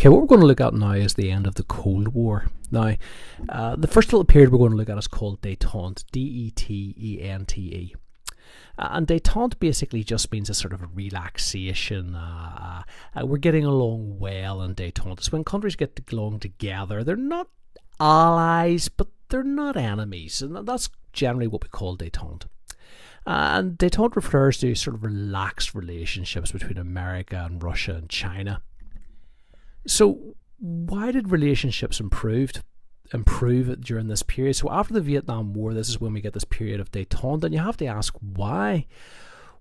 Okay, what we're going to look at now is the end of the Cold War. Now, the first little period we're going to look at is called Detente, Detente. And détente basically just means a sort of a relaxation. We're getting along well in détente. It's when countries get along together. They're not allies, but they're not enemies. And that's generally what we call détente. And détente refers to sort of relaxed relationships between America and Russia and China. So why did relationships improve during this period? So after the Vietnam War, this is when we get this period of détente, and you have to ask why.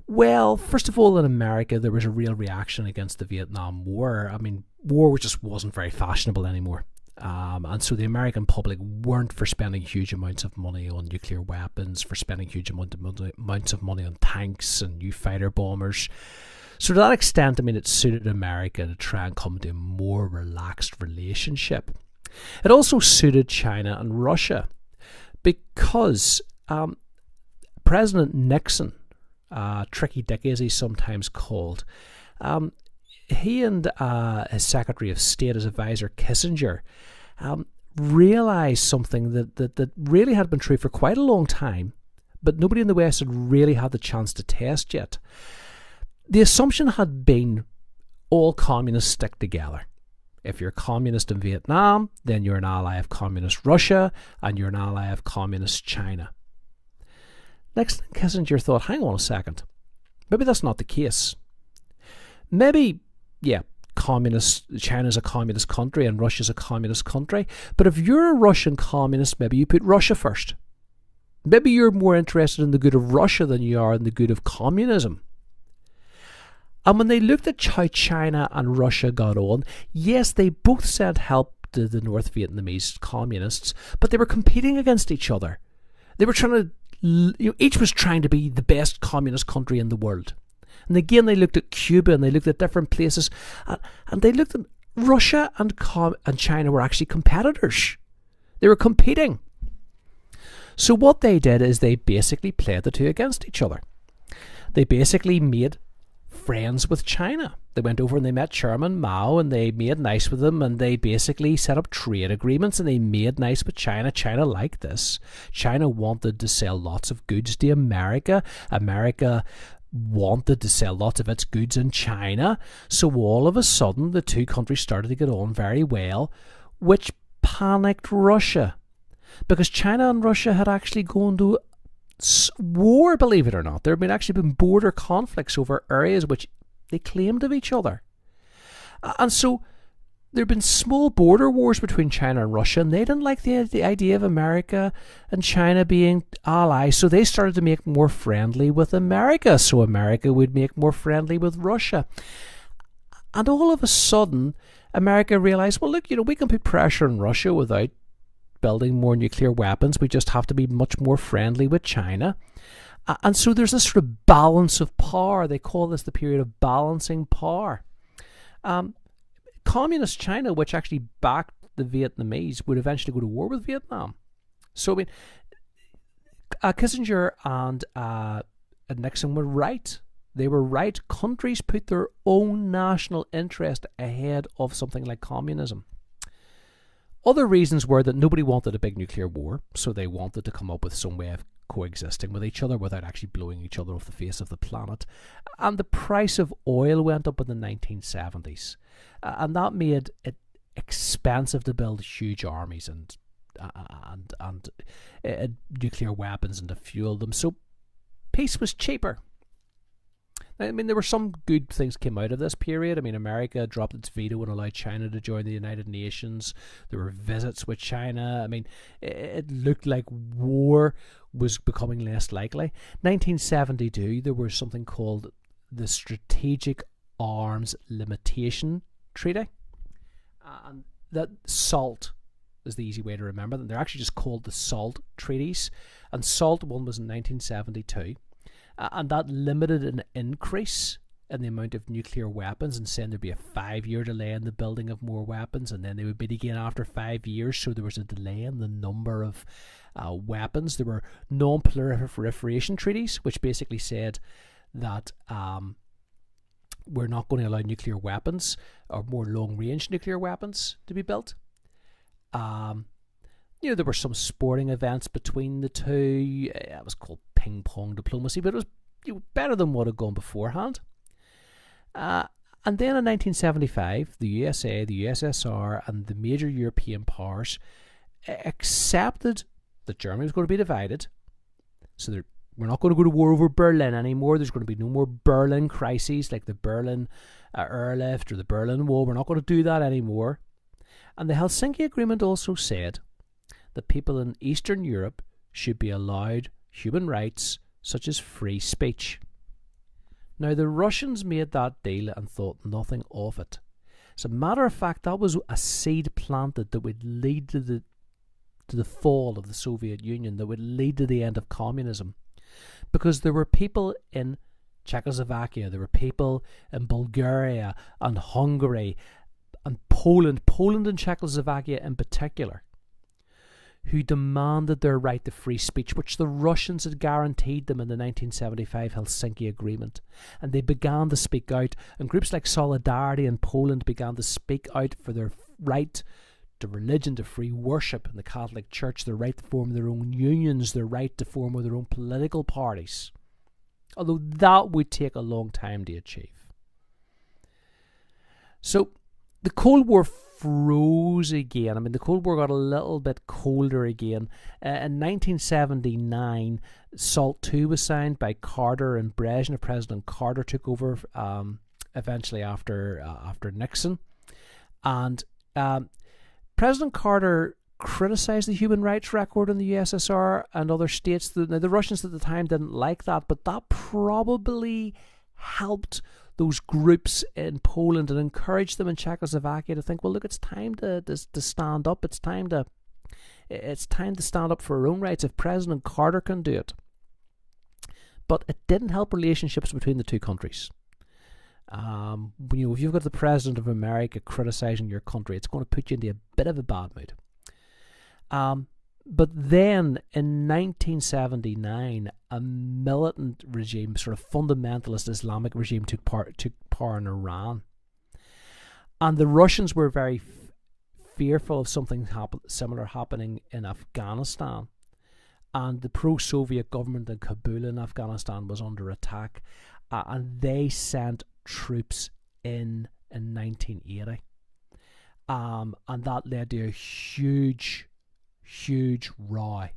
Well, first of all, in America, there was a real reaction against the Vietnam War. I mean, war just wasn't very fashionable anymore. And so the American public weren't for spending huge amounts of money on nuclear weapons, for spending huge amounts of money on tanks and new fighter bombers. So to that extent, I mean, it suited America to try and come to a more relaxed relationship. It also suited China and Russia because President Nixon, Tricky Dick as he's sometimes called, he and his Secretary of State, his advisor Kissinger, realised something that really had been true for quite a long time, but nobody in the West had really had the chance to test yet. The assumption had been all communists stick together. If you're a communist in Vietnam, then you're an ally of communist Russia, and you're an ally of communist China. Next thing, Kissinger thought, hang on a second, maybe that's not the case. Maybe, yeah, China's a communist country and Russia's a communist country, but if you're a Russian communist, maybe you put Russia first. Maybe you're more interested in the good of Russia than you are in the good of communism. And when they looked at how China and Russia got on, yes, they both sent help to the North Vietnamese communists, but they were competing against each other. They were trying to, each was trying to be the best communist country in the world. And again, they looked at Cuba and they looked at different places, and they looked at Russia and China were actually competitors. They were competing. So what they did is they basically played the two against each other. They basically made friends with China. They went over and they met Chairman Mao and they made nice with them, and they basically set up trade agreements and they made nice with China. China liked this. China wanted to sell lots of goods to America. America wanted to sell lots of its goods in China. So all of a sudden the two countries started to get on very well, which panicked Russia, because China and Russia had actually gone to war, believe it or not. There had actually been border conflicts over areas which they claimed of each other. And so there had been small border wars between China and Russia, and they didn't like the idea of America and China being allies, so they started to make more friendly with America, so America would make more friendly with Russia. And all of a sudden, America realised, well, look, we can put pressure on Russia without building more nuclear weapons. We just have to be much more friendly with China. And so there's this sort of balance of power. They call this the period of balancing power. Communist China, which actually backed the Vietnamese, would eventually go to war with Vietnam. So, I mean, Kissinger and Nixon were right. They were right. Countries put their own national interest ahead of something like communism. Other reasons were that nobody wanted a big nuclear war, so they wanted to come up with some way of coexisting with each other without actually blowing each other off the face of the planet. And the price of oil went up in the 1970s, and that made it expensive to build huge armies and nuclear weapons and to fuel them. So peace was cheaper. I mean, there were some good things came out of this period. I mean, America dropped its veto and allowed China to join the United Nations. There were visits with China. I mean, it looked like war was becoming less likely. 1972, there was something called the Strategic Arms Limitation Treaty. And that SALT is the easy way to remember them. They're actually just called the SALT treaties. And SALT one was in 1972. And that limited an increase in the amount of nuclear weapons, and saying there'd be a 5-year delay in the building of more weapons, and then they would bid again after 5 years. So there was a delay in the number of weapons. There were non-proliferation treaties, which basically said that we're not going to allow nuclear weapons or more long-range nuclear weapons to be built. There were some sporting events between the two. It was called ping-pong diplomacy, but it was better than what had gone beforehand. And then in 1975, the USA, the USSR, and the major European powers accepted that Germany was going to be divided. So we're not going to go to war over Berlin anymore. There's going to be no more Berlin crises like the Berlin airlift or the Berlin Wall. We're not going to do that anymore. And the Helsinki Agreement also said that people in Eastern Europe should be allowed human rights such as free speech. Now, the Russians made that deal and thought nothing of it. As a matter of fact, that was a seed planted that would lead to the fall of the Soviet Union, that would lead to the end of communism. Because there were people in Czechoslovakia, there were people in Bulgaria and Hungary and Poland and Czechoslovakia in particular, who demanded their right to free speech, which the Russians had guaranteed them in the 1975 Helsinki Agreement. And they began to speak out, and groups like Solidarity in Poland began to speak out for their right to religion, to free worship in the Catholic Church, their right to form their own unions, their right to form their own political parties. Although that would take a long time to achieve. So the Cold War froze again. I mean, the Cold War got a little bit colder again. In 1979, SALT II was signed by Carter and Brezhnev. President Carter took over eventually after Nixon. And President Carter criticised the human rights record in the USSR and other states. Now, the Russians at the time didn't like that, but that probably helped those groups in Poland and encouraged them in Czechoslovakia to think, well, look, it's time to stand up. It's time to stand up for our own rights if President Carter can do it. But it didn't help relationships between the two countries. If you've got the President of America criticising your country, it's going to put you into a bit of a bad mood. But then in 1979, a militant regime, sort of fundamentalist Islamic regime, took power in Iran. And the Russians were very fearful of something similar happening in Afghanistan. And the pro-Soviet government in Kabul in Afghanistan was under attack. And they sent troops in 1980. And that led to a huge row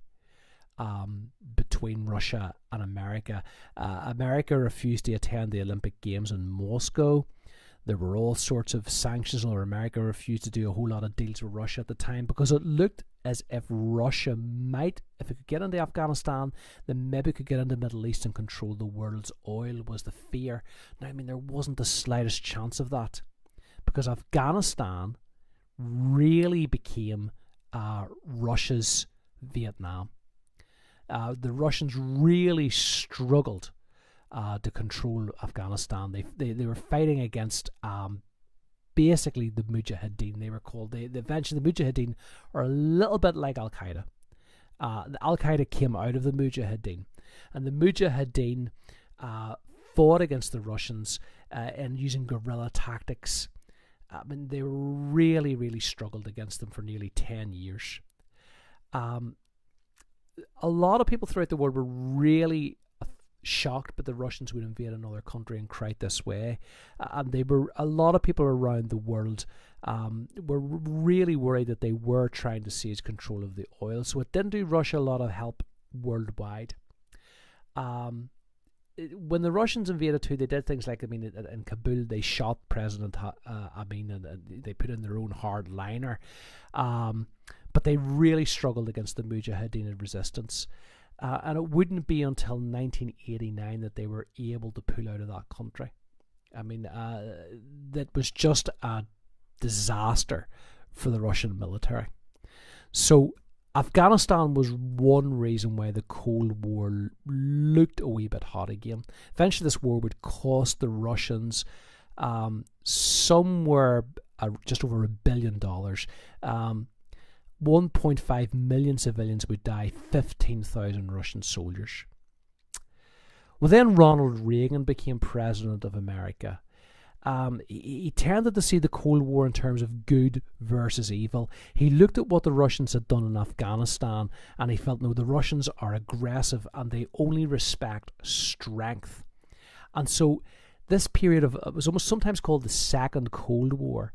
between Russia and America. America refused to attend the Olympic Games in Moscow. There were all sorts of sanctions, or America refused to do a whole lot of deals with Russia at the time because it looked as if Russia might, if it could get into Afghanistan, then maybe it could get into the Middle East and control the world's oil, was the fear. Now, I mean, there wasn't the slightest chance of that because Afghanistan really became Russia's Vietnam. The Russians really struggled to control Afghanistan. They were fighting against basically the Mujahideen. They were called. Eventually the Mujahideen are a little bit like Al Qaeda. Al Qaeda came out of the Mujahideen, and the Mujahideen fought against the Russians and using guerrilla tactics. I mean, they really struggled against them for nearly 10 years. A lot of people throughout the world were really shocked that the Russians would invade another country and quite this way. And a lot of people around the world were really worried that they were trying to seize control of the oil. So it didn't do Russia a lot of help worldwide. When the Russians invaded too, they did things like, in Kabul, they shot President Amin and they put in their own hardliner. But they really struggled against the Mujahideen resistance. And it wouldn't be until 1989 that they were able to pull out of that country. That was just a disaster for the Russian military. So Afghanistan was one reason why the Cold War looked a wee bit hot again. Eventually this war would cost the Russians somewhere just over $1 billion. 1.5 million civilians would die, 15,000 Russian soldiers. Well, then Ronald Reagan became president of America. He tended to see the Cold War in terms of good versus evil. He looked at what the Russians had done in Afghanistan, and he felt, no, the Russians are aggressive and they only respect strength. And so this period of, it was almost sometimes called the Second Cold War,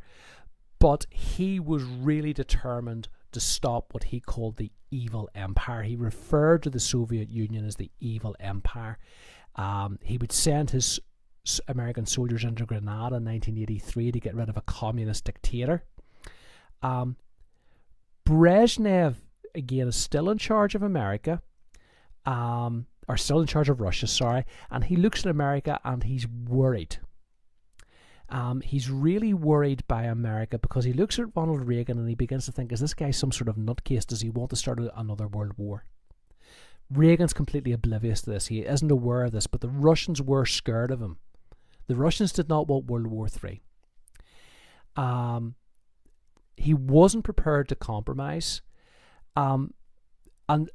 but he was really determined to stop what he called the evil empire. He referred to the Soviet Union as the evil empire. He would send his American soldiers into Grenada in 1983 to get rid of a communist dictator. Brezhnev, again, is still in charge of America, or still in charge of Russia, sorry, and he looks at America and he's worried. He's really worried by America because he looks at Ronald Reagan and he begins to think, is this guy some sort of nutcase? Does he want to start another world war? Reagan's completely oblivious to this. He isn't aware of this, but the Russians were scared of him. The Russians did not want World War III. He wasn't prepared to compromise. And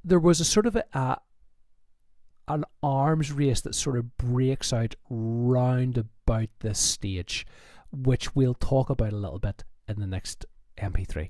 there was a sort of an arms race that sort of breaks out round about this stage, which we'll talk about a little bit in the next MP3.